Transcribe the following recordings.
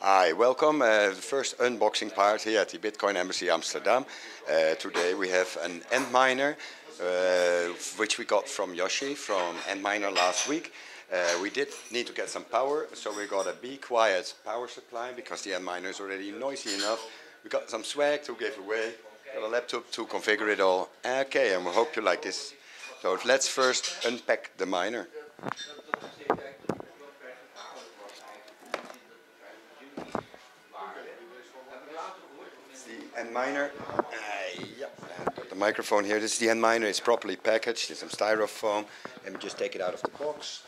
Hi, welcome. The first unboxing part here at the Bitcoin Embassy Amsterdam. Today we have an Antminer, which we got from Yoshi from Antminer last week. We did need to get some power, so we got a Be Quiet power supply because the Antminer is already noisy enough. We got some swag to give away, got a laptop to configure it all. Okay, and we hope you like this. So let's first unpack the miner. Antminer, got the microphone here. This is the Antminer. It's properly packaged. There's some styrofoam. Let me just take it out of the box.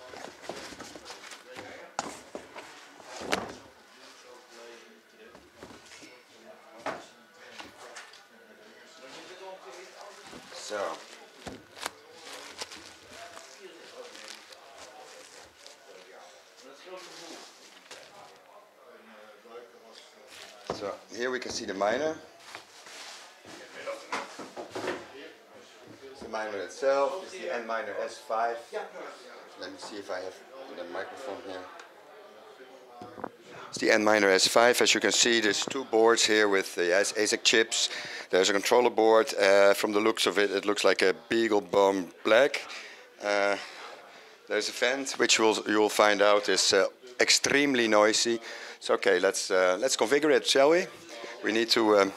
So here we can see the miner. The miner itself is the Antminer S5. Let me see if I have the microphone here. It's the Antminer S5. As you can see, there's two boards here with the ASIC chips. There's a controller board. From the looks of it, it looks like a BeagleBone Black. There's a vent, which you'll find out is extremely noisy. So okay, let's configure it, shall we? We need to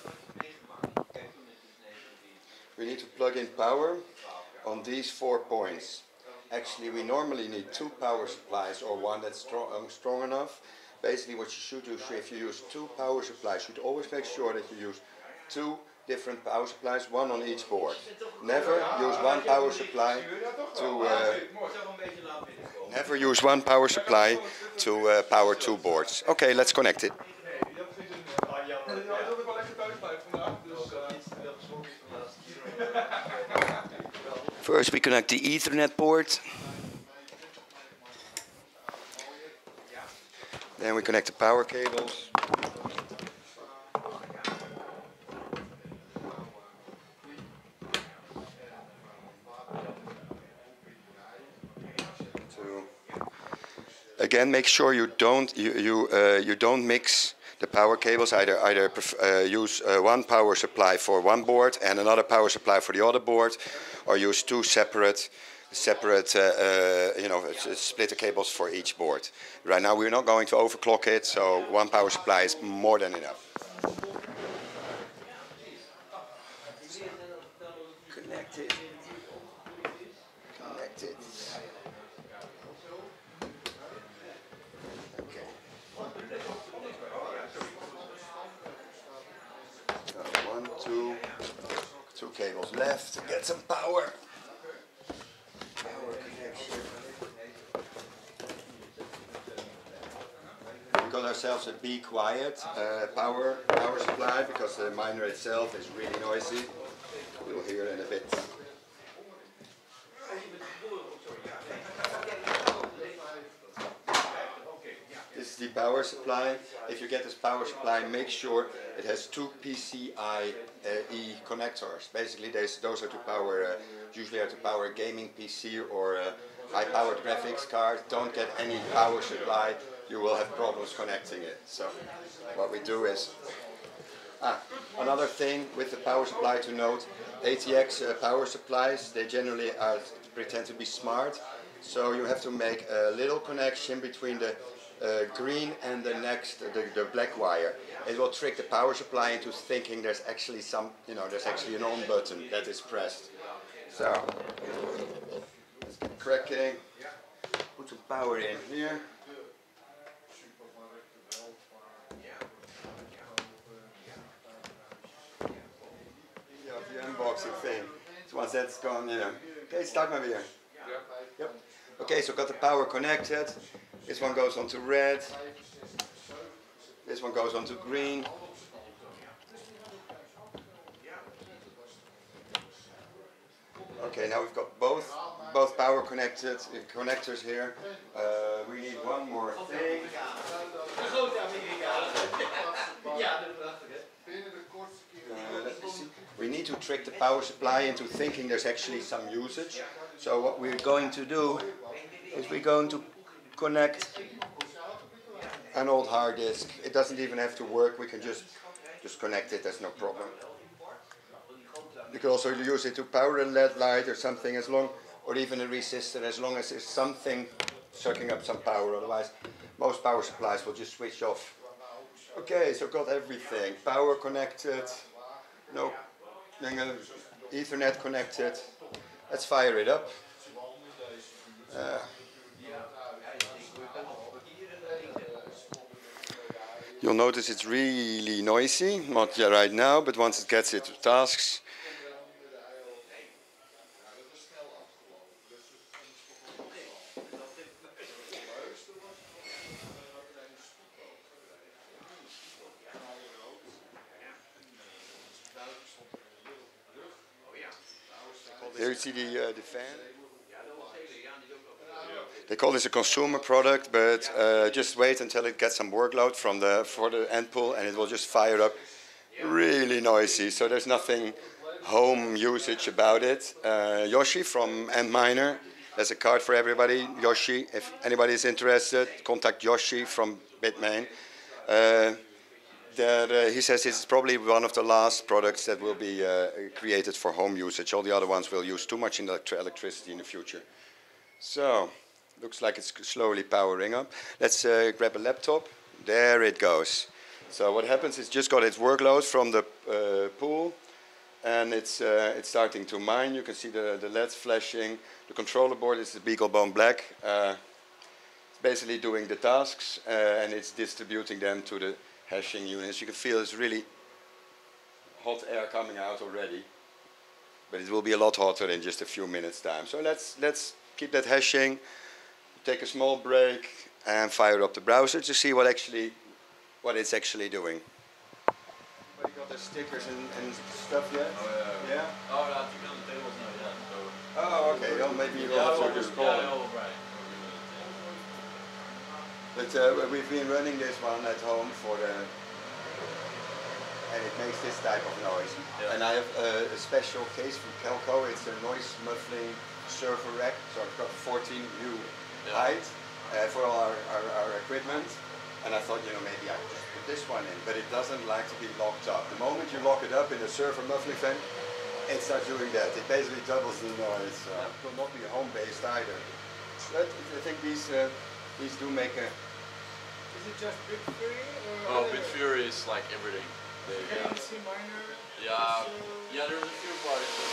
plug in power on these 4 points. Actually, we normally need 2 power supplies or one that's strong enough. Basically, what you should do if you use 2 power supplies, you should always make sure that you use 2 different power supplies, one on each board. Never use one power supply to power 2 boards. Okay, let's connect it. First we connect the Ethernet port. Then we connect the power cables. Again, make sure you don't mix the power cables. Either use one power supply for one board and another power supply for the other board, or use 2 separate splitter cables for each board. Right now we're not going to overclock it, so one power supply is more than enough. Connected. Two cables left to get some power. Power connection. We got ourselves a Be Quiet power supply because the miner itself is really noisy. We'll hear it in a bit. This is the power supply. If you get this power supply, make sure it has 2 PCIe connectors. Basically, those are to power, usually are to power a gaming PC or a high-powered graphics card. Don't get any power supply, you will have problems connecting it. So what we do is, another thing with the power supply to note, ATX power supplies, they generally pretend to be smart. So you have to make a little connection between the green and the black wire. It will trick the power supply into thinking there's actually there's actually an on button that is pressed. So let's get cracking. Put some power in here. The unboxing thing. So once that's gone, Okay, start my beer. Yep. Okay, so got the power connected. This one goes onto red. This one goes onto green. Okay, now we've got both power connectors here. We need one more thing. We need to trick the power supply into thinking there's actually some usage. So what we're going to do is we're going to connect an old hard disk. It doesn't even have to work. We can just connect it. There's no problem. You can also use it to power a LED light or something, as long, or even a resistor, as long as there's something sucking up some power. Otherwise, most power supplies will just switch off. Okay, so got everything. Power connected. No, Ethernet connected. Let's fire it up. You'll notice it's really noisy, not right now, but once it gets its tasks. There you see the fan. They call this a consumer product, but just wait until it gets some workload for the end pool, and it will just fire up. Really noisy, so there's nothing home usage about it. Yoshi from Antminer, there's a card for everybody. Yoshi, if anybody is interested, contact Yoshi from Bitmain. He says it's probably one of the last products that will be created for home usage. All the other ones will use too much electricity in the future. So, looks like it's slowly powering up. Let's grab a laptop. There it goes. So what happens is it's just got its workload from the pool, and it's starting to mine. You can see the LEDs flashing. The controller board is the BeagleBone Black. It's basically doing the tasks, and it's distributing them to the hashing units. You can feel it's really hot air coming out already, but it will be a lot hotter in just a few minutes time. So let's keep that hashing, take a small break, and fire up the browser to see what it's actually doing. Everybody got their stickers and stuff yet? Oh yeah. Yeah? Oh, I think on the tables now, yeah. So oh, okay. Well, maybe you also just call it. Right. But we've been running this one at home and it makes this type of noise. Yeah. And I have a special case from Kelco. It's a noise muffling server rack. So I've got 14 new height for all our equipment. And I thought, maybe I could just put this one in, but it doesn't like to be locked up. The moment you lock it up in a server muffling fan, it starts doing that. It basically doubles the noise. It will not be home-based either. But I think these do make a... Is it just Bitfury? Oh, Bitfury is like everything. Antminer? Yeah, yeah. There's a few parts that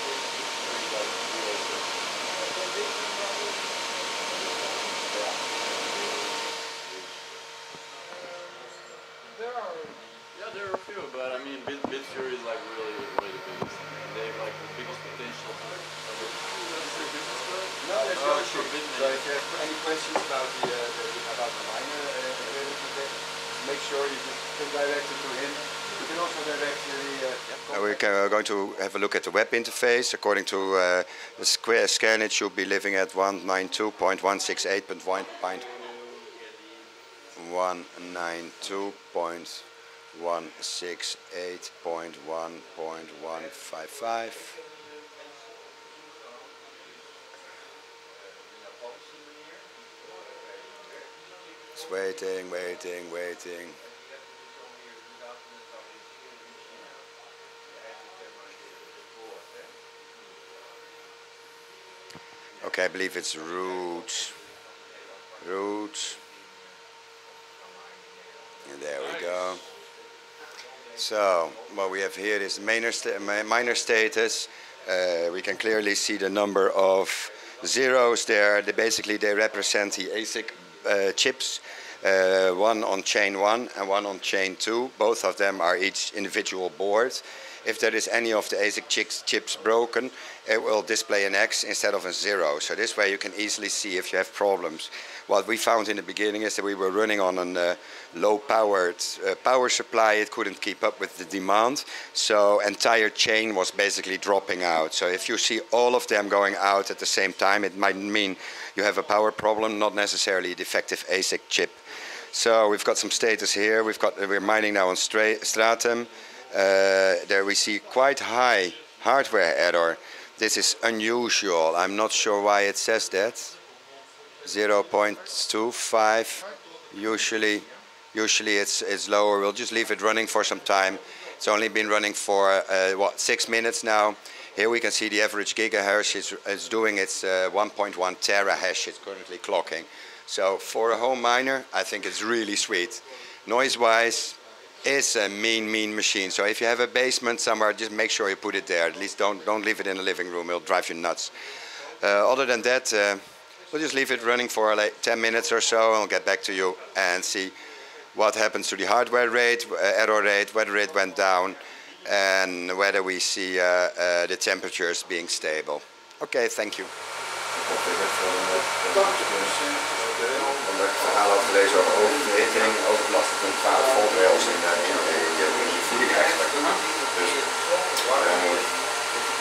there are a few, but I mean, Bitfury is like really the biggest. They have like the biggest potential to. No, that's not true. So if you have any questions about the miner, make sure you can direct it to him. You can also direct we're going to have a look at the web interface. According to the scan, it should be living at 192.168.1.155. It's waiting. Okay, I believe it's root. And there we go. So what we have here is miner status. We can clearly see the number of zeros there. They represent the ASIC chips. One on chain 1 and one on chain 2. Both of them are each individual board. If there is any of the ASIC chips broken, it will display an X instead of a 0. So this way you can easily see if you have problems. What we found in the beginning is that we were running on a low-powered power supply. It couldn't keep up with the demand. So entire chain was basically dropping out. So if you see all of them going out at the same time, it might mean you have a power problem, not necessarily a defective ASIC chip. So we've got some status here. We're mining now on Stratum. There we see quite high hardware error. This is unusual. I'm not sure why it says that. 0.25. Usually Usually it's lower. We'll just leave it running for some time. It's only been running for 6 minutes now. Here we can see the average gigahash is doing its 1.1 terahash. It's currently clocking. So for a home miner, I think it's really sweet. Noise-wise, it's a mean machine. So if you have a basement somewhere, just make sure you put it there. At least don't leave it in the living room. It'll drive you nuts. Other than that, we'll just leave it running for like 10 minutes or so, and we'll get back to you and see what happens to the hardware rate, error rate, whether it went down, and whether we see the temperatures being stable. Okay, thank you. Een verhaal over gelezen over oververhitting, overbelasting van 12 volt rails in je voeding eigenlijk. Dus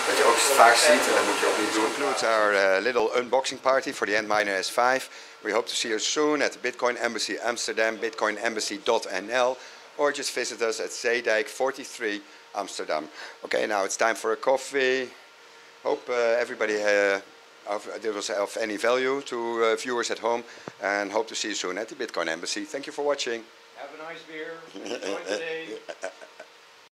wat je ook vaak ziet, en dat moet je ook niet doen. Concludes our little unboxing party for the Antminer S5. We hope to see you soon at the Bitcoin Embassy Amsterdam, bitcoinembassy.nl, or just visit us at Zeedijk 43 Amsterdam. Okay, now it's time for a coffee. Hope everybody was of any value to viewers at home, and hope to see you soon at the Bitcoin Embassy. Thank you for watching. Have a nice beer. Enjoy the day.